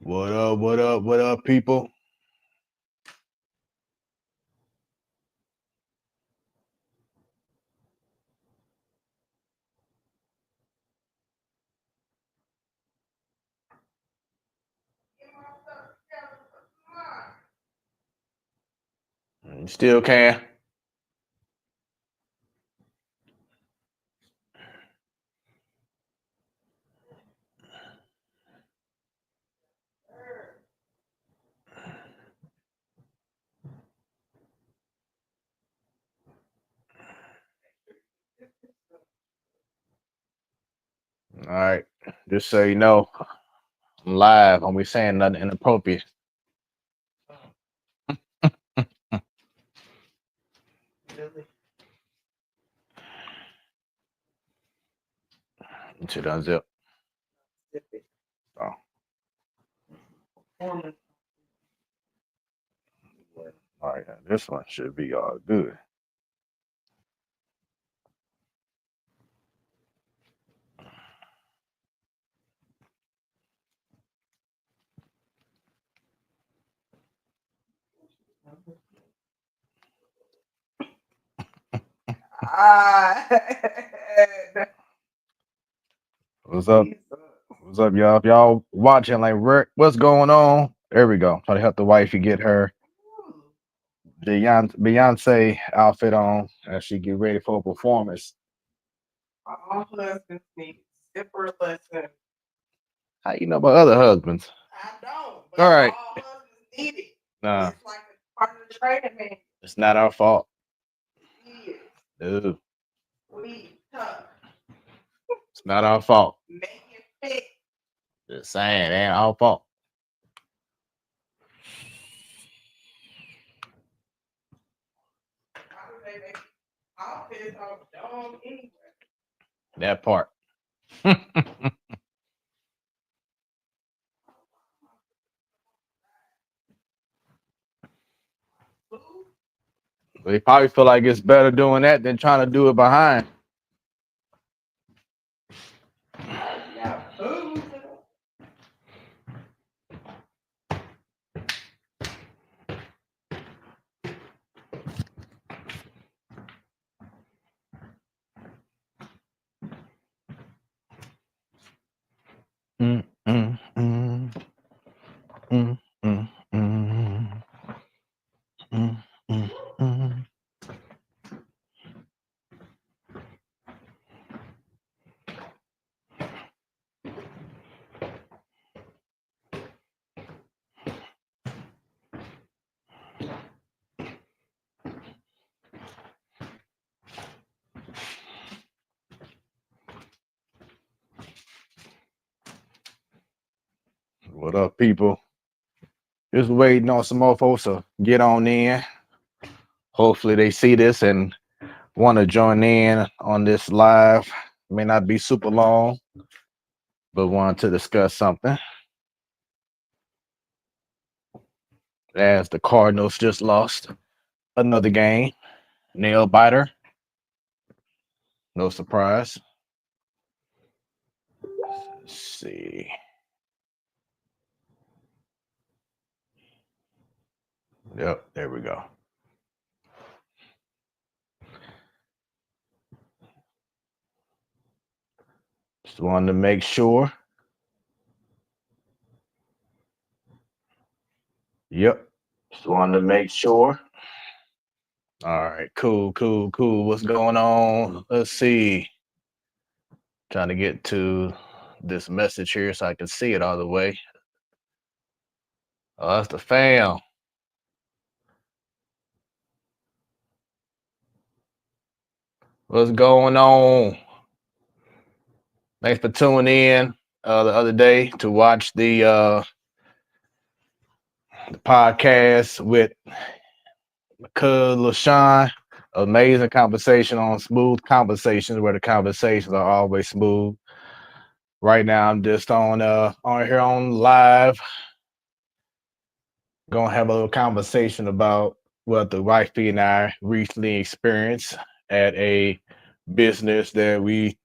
What up? What up? What up, people? You still can? All right. Just so you know, I'm live. I'm be saying nothing inappropriate. Shit unzip. Oh, all right. This one should be all good. What's up? What's up, y'all? If y'all watching, like, what's going on? There we go. Try to help the wifey get her Beyonce outfit on as she get ready for a performance. All husbands need separate lessons. How you know about other husbands? I don't. But all right. All husbands need it. Nah. It's like a part of the training man. It's not our fault. It Dude, is. We tough. it's not our fault. Make it fit. Just saying, it ain't our fault. How do they make outfits on dumb anyway? That part. They probably feel like it's better doing that than trying to do it behind. Yeah, booze. Mm, mm, mm. Mm, mm, mm. Mm, mm, mm. What up, people? Just waiting on some more folks to get on in. Hopefully, they see this and want to join in on this live. May not be super long, but want to discuss something. As the Cardinals just lost another game, nail biter. No surprise. Let's see. Yep, there we go. Just wanted to make sure. Yep. Just wanted to make sure. All right, cool, cool, cool. What's going on? Let's see. Trying to get to this message here so I can see it all the way. Oh, that's the fam. What's going on? Thanks for tuning in the other day to watch the podcast with cuz LaShawn. Amazing conversation on Smooth Conversations, where the conversations are always smooth. Right now, I'm just on here on live. Gonna have a little conversation about what the wifey and I recently experienced at a business that we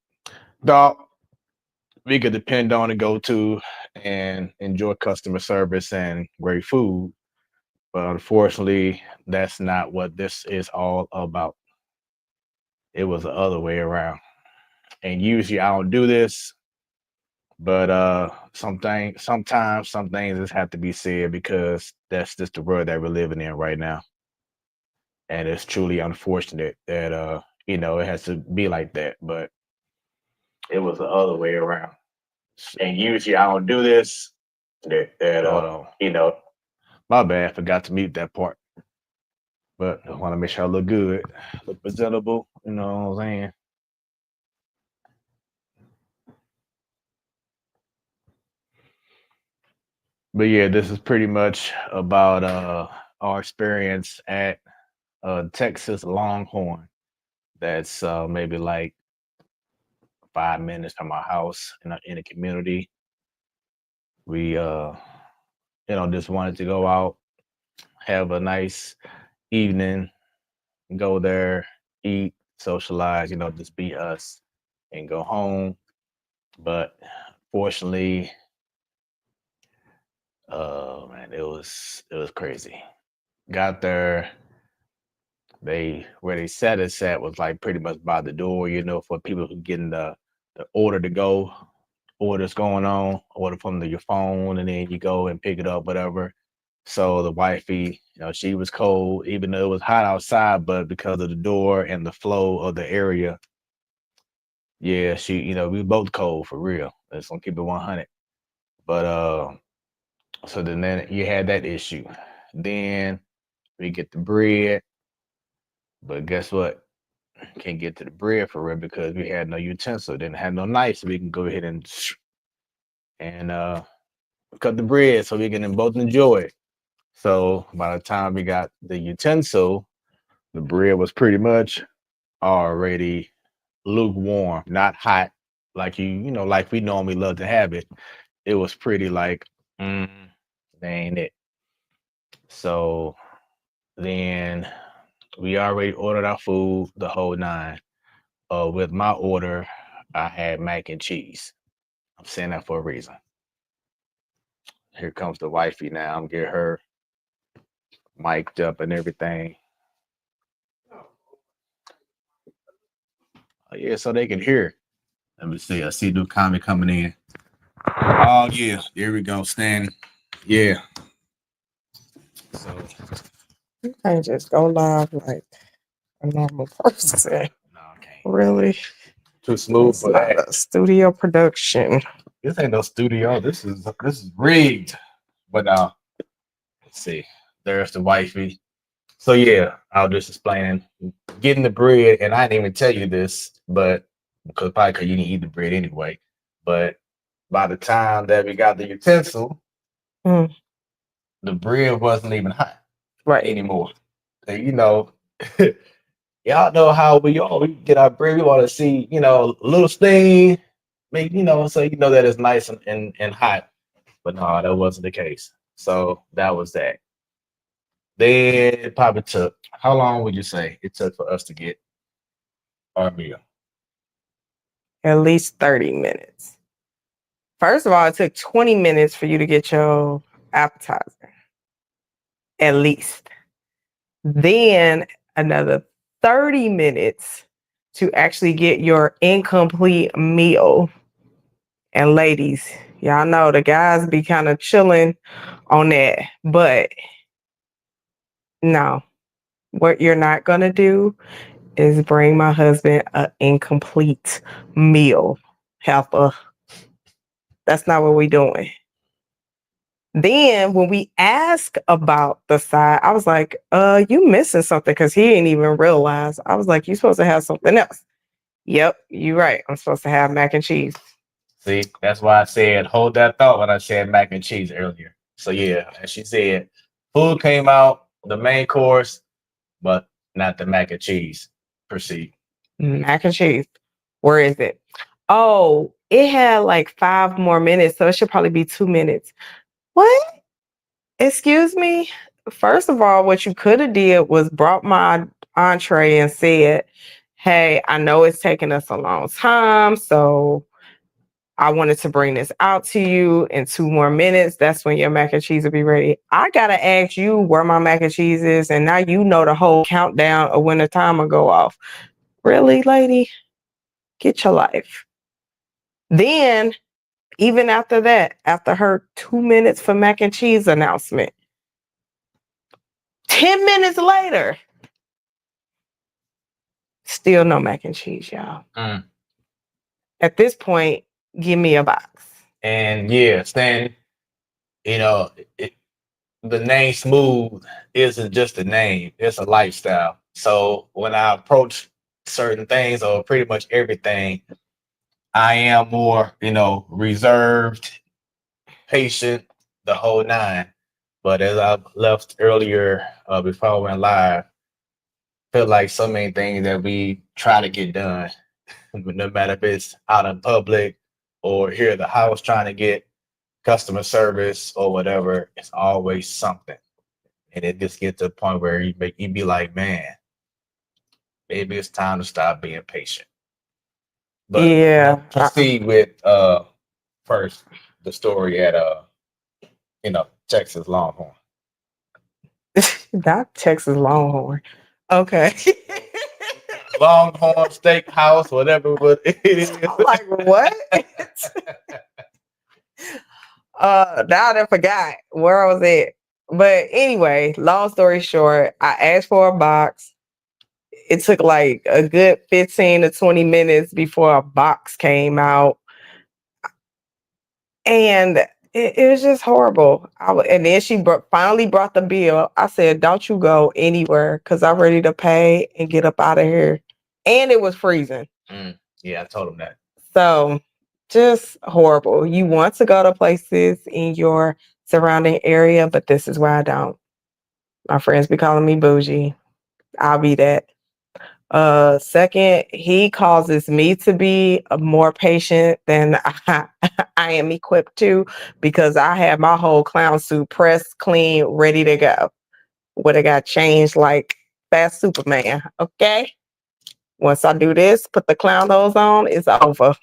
thought we could depend on and go to and enjoy customer service and great food. But unfortunately, that's not what this is all about. It was the other way around. And usually I don't do this, but sometimes some things just have to be said because that's just the world that we're living in right now. And it's truly unfortunate that it has to be like that. But it was the other way around. And usually I don't do this. Hold on. My bad, forgot to mute that part. But I want to make sure I look good, look presentable, you know what I'm saying? But yeah, this is pretty much about our experience at Texas Longhorn. That's maybe like 5 minutes from our house in the community. We just wanted to go out, have a nice evening, go there, eat, socialize, just be us and go home. But fortunately, man, it was crazy. Got there, where they set us at was like pretty much by the door, for people who getting the order to go, orders going on, order from your phone, and then you go and pick it up, whatever. So the wifey, she was cold, even though it was hot outside, but because of the door and the flow of the area, yeah, we both cold for real. Let's gonna keep it 100. But so then you had that issue. Then we get the bread, but guess what? Can't get to the bread for real because we had no utensil, didn't have no knife, so we can go ahead and cut the bread so we can both enjoy it. So by the time we got the utensil, the bread was pretty much already lukewarm, not hot like like we normally love to have it. It was pretty like, mm, that ain't it. So then we already ordered our food, the whole nine. With my order, I had mac and cheese. I'm saying that for a reason. Here comes the wifey now. I'm getting her mic'd up and everything. Oh, yeah, so they can hear. Let me see. I see new comment coming in. Oh yeah, there we go. Stan. Yeah. So You can't just go live like a normal person. no, I can't. Really? Too smooth It's for not that. a studio production. This ain't no studio. This is rigged. But let's see. There's the wifey. So yeah, I was just explaining getting the bread, and I didn't even tell you this, but because you didn't eat the bread anyway. But by the time that we got the utensil, Mm. the bread wasn't even hot Right. anymore. And, y'all know how we get our bread. We want to see, a little stain, make so that it's nice and hot. But no, that wasn't the case. So that was that. Then it probably took, how long would you say it took for us to get our meal? At least 30 minutes. First of all, it took 20 minutes for you to get your appetizer. At least. Then another 30 minutes to actually get your incomplete meal. And ladies, y'all know the guys be kind of chilling on that. But no, what you're not going to do is bring my husband an incomplete meal helper. That's not what we're doing. Then when we ask about the side, I was like, you missing something because he didn't even realize. I was like, you supposed to have something else. Yep, you're right. I'm supposed to have mac and cheese. See, that's why I said hold that thought when I said mac and cheese earlier. So yeah, as she said, food came out, the main course, but not the mac and cheese. Proceed. Mac and cheese. Where is it? Oh, it had like 5 more minutes, so it should probably be 2 minutes. What? Excuse me? First of all, what you could have did was brought my entree and said, hey, I know it's taking us a long time, so I wanted to bring this out to you in 2 more minutes. That's when your mac and cheese will be ready. I gotta ask you where my mac and cheese is, and now you know the whole countdown of when the timer go off. Really, lady? Get your life. Then, even after that, after her 2 minutes for mac and cheese announcement, 10 minutes later, still no mac and cheese, y'all. At this point, give me a box. And yeah, Stan, you know, the name Smooth isn't just a name, it's a lifestyle. So when I approach certain things or pretty much everything, I am more, reserved, patient, the whole nine. But as I left earlier, before I went live, feel like so many things that we try to get done, no matter if it's out in public or here at the house trying to get customer service or whatever, it's always something. And it just gets to a point where you be like, man, maybe it's time to stop being patient. But Yeah. proceed with first the story at Texas Longhorn. Not Texas Longhorn. Okay. Longhorn Steakhouse, whatever it is. I'm like, what? Now I forgot where I was at. But anyway, long story short, I asked for a box. It took like a good 15 to 20 minutes before a box came out. And it was just horrible. And then she finally brought the bill. I said, don't you go anywhere because I'm ready to pay and get up out of here. And it was freezing. Yeah, I told him that. So just horrible. You want to go to places in your surrounding area, but this is why I don't. My friends be calling me bougie. I'll be that. Second, he causes me to be more patient than I am equipped to because I have my whole clown suit pressed, clean, ready to go. Would have got changed like fast Superman. Okay. Once I do this, put the clown nose on, it's over.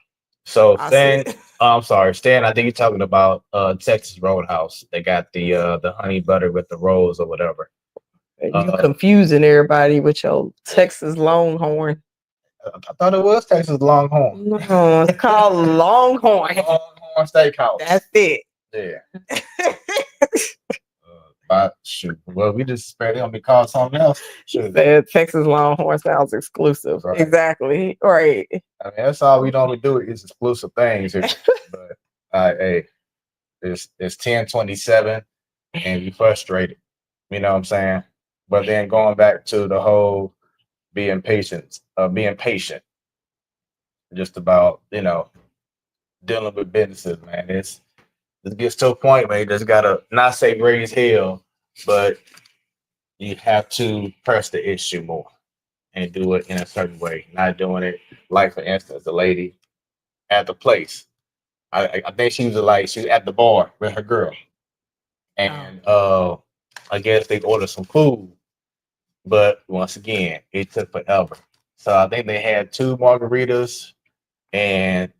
So Stan, I'm sorry, Stan. I think you're talking about Texas Roadhouse. They got the honey butter with the rolls or whatever. You confusing everybody with your Texas Longhorn. I thought it was Texas Longhorn. No, it's called Longhorn. Longhorn Steakhouse. That's it. Yeah. Shoot. Well, we just spread it on because something else. Said Texas Longhorn sounds exclusive. Right. Exactly. Right. I mean, that's all we normally do is exclusive things here. But hey, it's 10:27 and you frustrated. You know what I'm saying? But then going back to the whole being patient, just about, dealing with businesses, man. It gets to a point where you just gotta not say raise hell, but you have to press the issue more and do it in a certain way. Not doing it like, for instance, the lady at the place. I think she was at the bar with her girl, and I guess they ordered some food, but once again, it took forever. So I think they had 2 margaritas, and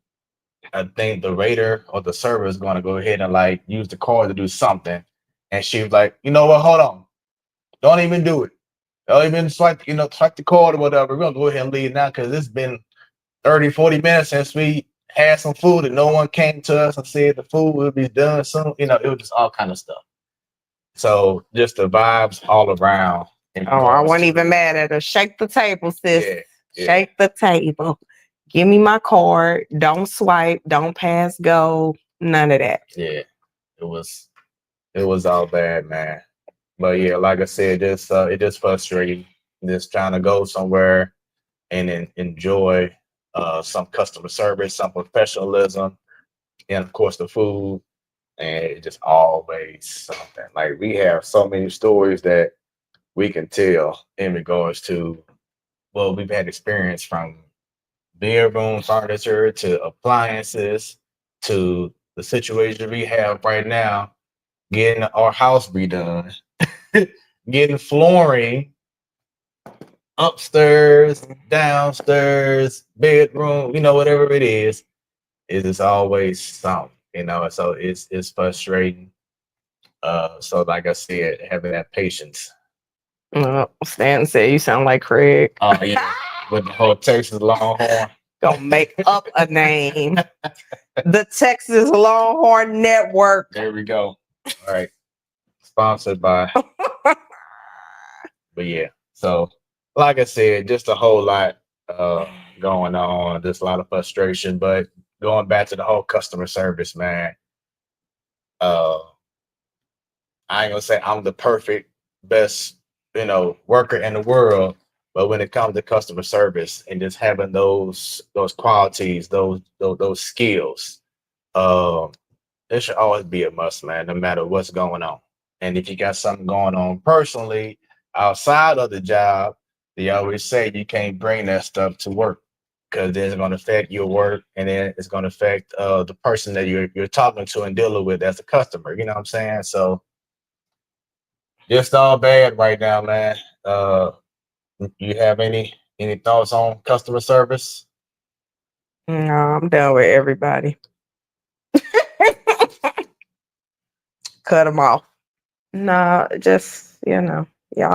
I think the waiter or the server is going to go ahead and use the card to do something. And she was like, you know what? Hold on. Don't even do it. Don't even swipe the card or whatever. We're going to go ahead and leave now because it's been 30, 40 minutes since we had some food and no one came to us and said the food will be done soon. It was just all kind of stuff. So just the vibes all around. I wasn't even mad at her. Shake the table, sis. Yeah. Shake the table. Give me my card. Don't swipe. Don't pass go. None of that. Yeah. It was all bad, man. But yeah, like I said, it just frustrating. Just trying to go somewhere and enjoy some customer service, some professionalism, and of course the food. And it just always something. Like we have so many stories that we can tell in regards to, well, we've had experience from bedroom furniture to appliances to the situation we have right now, getting our house redone, getting flooring upstairs, downstairs, bedroom, whatever it is. it is always something, you know. So it's frustrating. So like I said, having that patience. Stan said you sound like Craig. Oh yeah, with the whole Texas Longhorn. Gonna make up a name. The Texas Longhorn Network. There we go. All right, sponsored by. But yeah, so like I said, just a whole lot going on. Just a lot of frustration. But going back to the whole customer service, man. Uh, I ain't gonna say I'm the perfect best, worker in the world, but when it comes to customer service and just having those qualities, those skills, um, it should always be a must, man, no matter what's going on. And if you got something going on personally outside of the job, they always say you can't bring that stuff to work because then it's going to affect your work and then it's going to affect the person that you're talking to and dealing with as a customer. You know what I'm saying? So just all bad right now, man. Uh, you have any thoughts on customer service? No, I'm done with everybody. Cut them off. No, just y'all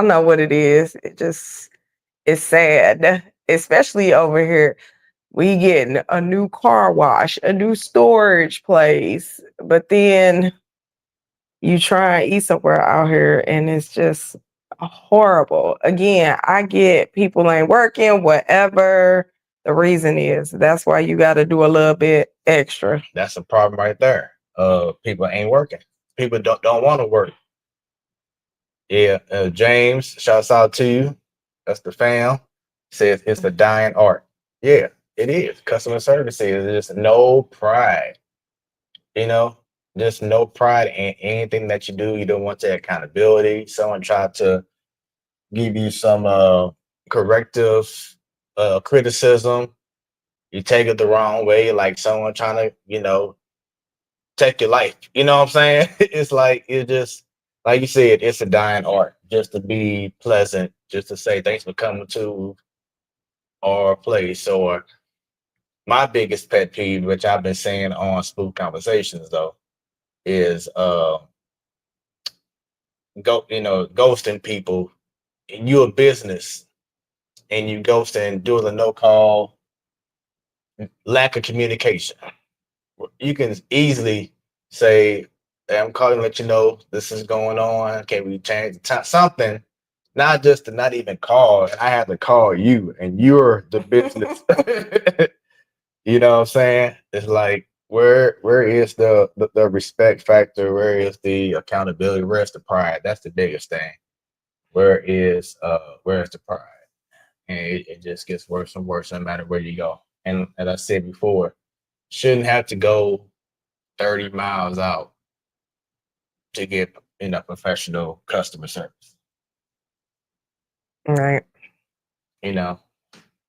know what it is. It's sad, especially over here. We getting a new car wash, a new storage place, but then you try and eat somewhere out here and it's just horrible. Again, I get people ain't working, whatever the reason is. That's why you got to do a little bit extra. That's a problem right there. People ain't working. People don't want to work. Yeah, James, shouts out to you. That's the fam. Says it's a dying art. Yeah, it is. Customer service is just no pride. You know, just no pride in anything that you do. You don't want the accountability. Someone tried to give you some corrective criticism. You take it the wrong way, like someone trying to, take your life. You know what I'm saying? It's like it just like you said, it's a dying art. Just to be pleasant, just to say thanks for coming to our place. Or my biggest pet peeve, which I've been saying on Spook Conversations though, is ghosting people. And you a business and you ghosting, doing a no call, lack of communication. You can easily say, "Hey, I'm calling to let you know this is going on. Can we change the time?" Something, not just to not even call. And I have to call you, and you're the business. You know what I'm saying? It's like where is the respect factor? Where is the accountability? Where's the pride? That's the biggest thing. Where is the pride? And it just gets worse and worse no matter where you go. And as I said before, shouldn't have to go 30 miles out to get professional customer service. Right. You know,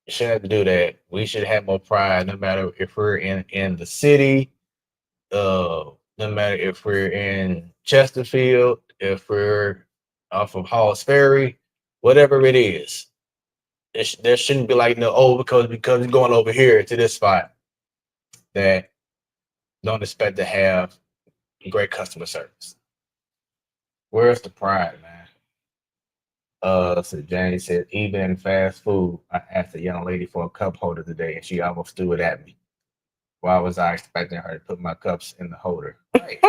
you shouldn't have to do that. We should have more pride no matter if we're in the city, no matter if we're in Chesterfield, if we're off of Halls Ferry, whatever it is. There shouldn't be like no, oh, because you're going over here to this spot that don't expect to have great customer service. Where's the pride, man? So James said, even in fast food, I asked a young lady for a cup holder today, and she almost threw it at me. Why was I expecting her to put my cups in the holder? Right,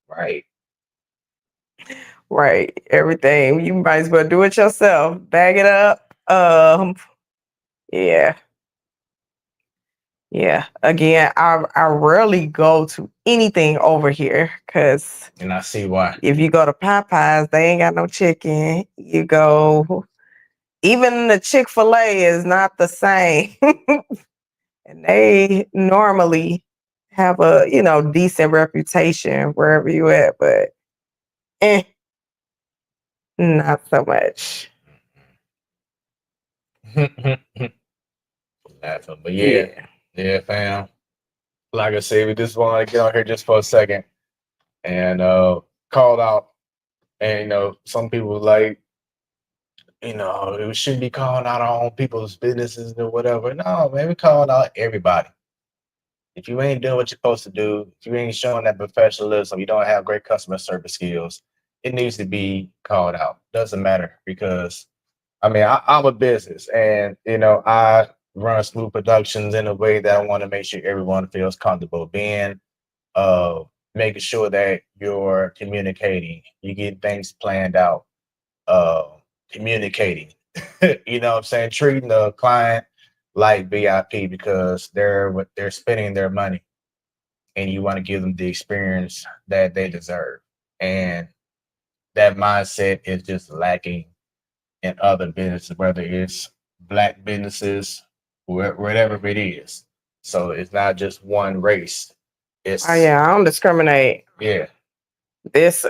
right. Right. Everything. You might as well do it yourself. Bag it up. Yeah. Yeah. Again, I rarely go to anything over here because And I see why. if you go to Popeyes, they ain't got no chicken. You go, even the Chick-fil-A is not the same. And they normally have a, decent reputation wherever you at, but not so much. Laughing, but yeah, fam. Like I said, we just want to get on here just for a second and call out. And some people like, we shouldn't be calling out our own people's businesses or whatever. No, man, we calling out everybody. If you ain't doing what you're supposed to do, if you ain't showing that professionalism, you don't have great customer service skills, it needs to be called out. Doesn't matter because I mean I'm a business and I run smooth productions in a way that I want to make sure everyone feels comfortable being uh making sure that you're communicating, you get things planned out, uh communicating. You know what I'm saying? Treating the client like VIP because they're spending their money and you want to give them the experience that they deserve. And that mindset is just lacking in other businesses, whether it's black businesses, whatever it is. So it's not just one race. Oh It's yeah, I don't discriminate. yeah, This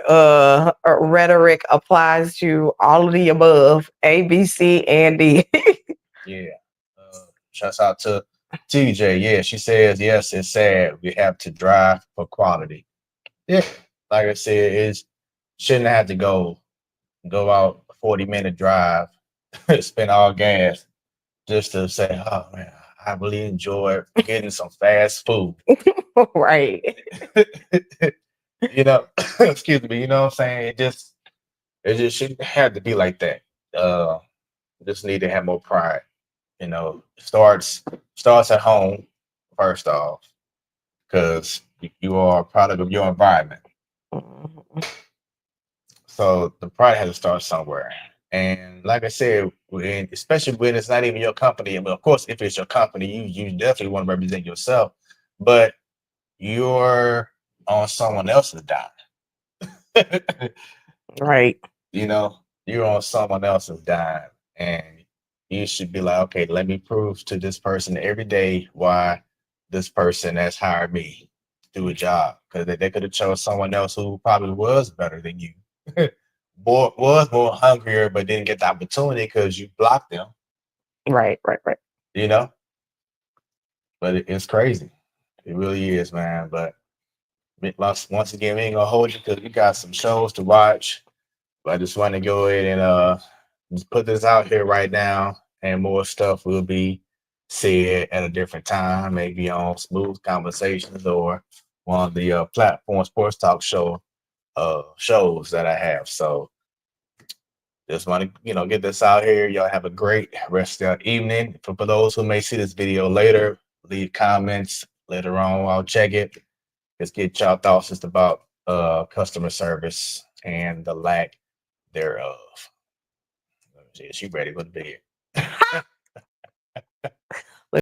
rhetoric applies to all of the above, A, B, C, and D. yeah. Shouts out to TJ. Yeah, she says yes. It's sad we have to drive for quality. Yeah, like I said, it shouldn't have to go out a 40-minute drive, spend all gas just to say, oh man, I really enjoyed getting some fast food. Right. You know, excuse me, you know what I'm saying? It just shouldn't have to be like that. Uh just need to have more pride. Starts at home first off, because you are a product of your environment. Mhm. So the pride has to start somewhere. And like I said, especially when it's not even your company. I mean, of course, if it's your company, you definitely want to represent yourself, but you're on someone else's dime. Right. You know, you're on someone else's dime, and you should be like, okay, let me prove to this person every day why this person has hired me to do a job, because they could have chose someone else who probably was better than you. Was more hungrier, but didn't get the opportunity because you blocked them. Right. Right. Right. You know, but it's crazy. It really is, man. But once again, we ain't gonna hold you because we got some shows to watch. But I just want to go ahead and just put this out here right now, and more stuff will be said at a different time, maybe on Smooth Conversations or one of the platform sports talk shows that I have. So just want to get this out here. Y'all have a great rest of your evening. For those who may see this video later, leave comments later on. I'll check it. Just get y'all thoughts just about customer service and the lack thereof. Let me see, is she ready with the video?